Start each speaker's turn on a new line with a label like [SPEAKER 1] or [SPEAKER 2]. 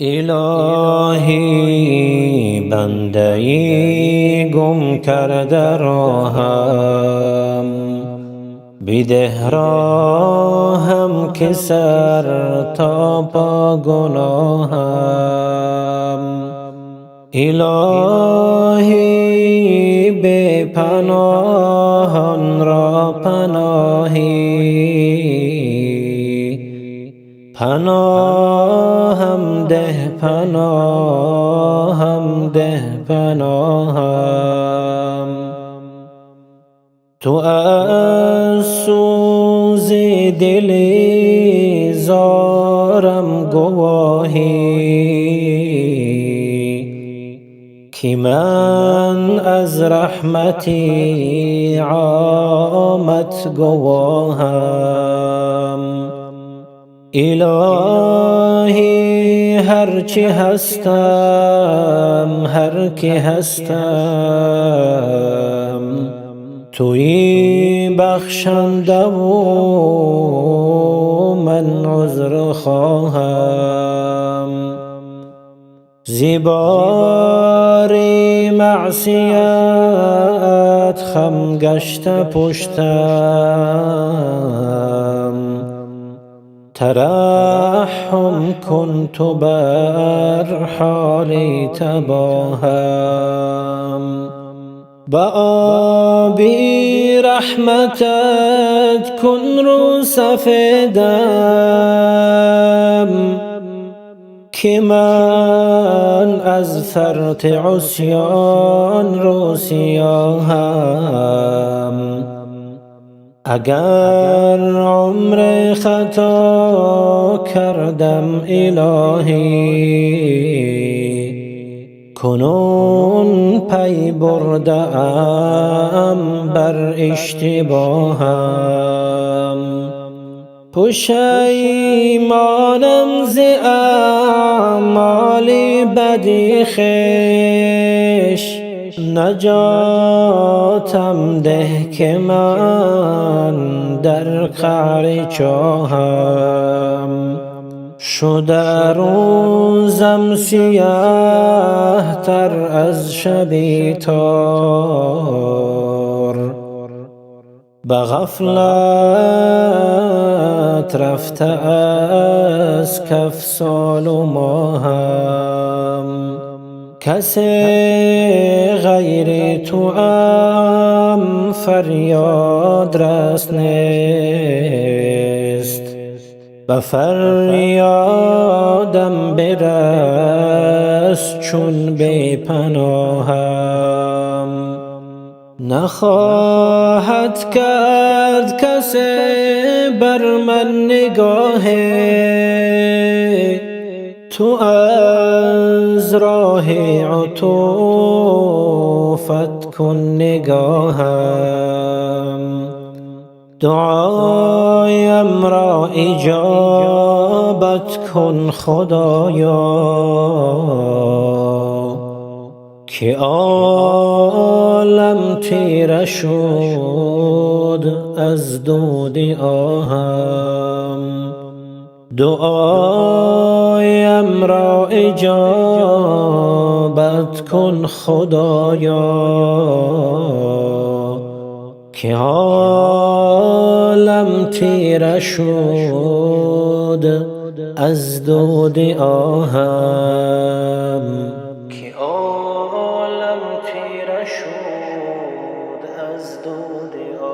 [SPEAKER 1] الهی بنده‌ای گم کرده راهم، بده راهم که سر تا پا گناهم. الهی به پناهان را پناهی، پناهم ده پناهم ده پناهم. تو از سوز دلی زارم گواهی، که من از رحمتی عامت گواهم. الهی هرچی هستم هر کی هستم، تویی بخشنده و من عذر خواهم. زیباری معصیت خم گشته پشتم، ترحم کن تو بر حالی تباهم. با آبی رحمتت کن رو سفیدم، که من از فرط عصیان رو سیاهم. اگر عمر خطا کردم الهی، کنون پی برده ام بر اشتباهم. پشیمانم ز اعمال بدی خویش، نجاتم ده که من در قعر چاهم. شده روزم سیاه تر از شبی تار، به غفلت رفته از کف سال و ماهم. کسی غیر تو ام فریاد رس نیست، به فریادم برس چون بی پناهم. نخواهد کرد کسی بر من نگاهی، تو از راه عطوفت کن نگاهم. دعایم را اجابت کن خدایا، که عالم تیره شد از دود آهم. دعایم را اجابت کن خدایا، که عالم تیره شد از دود آهم. که عالم تیره شد از دود آهم.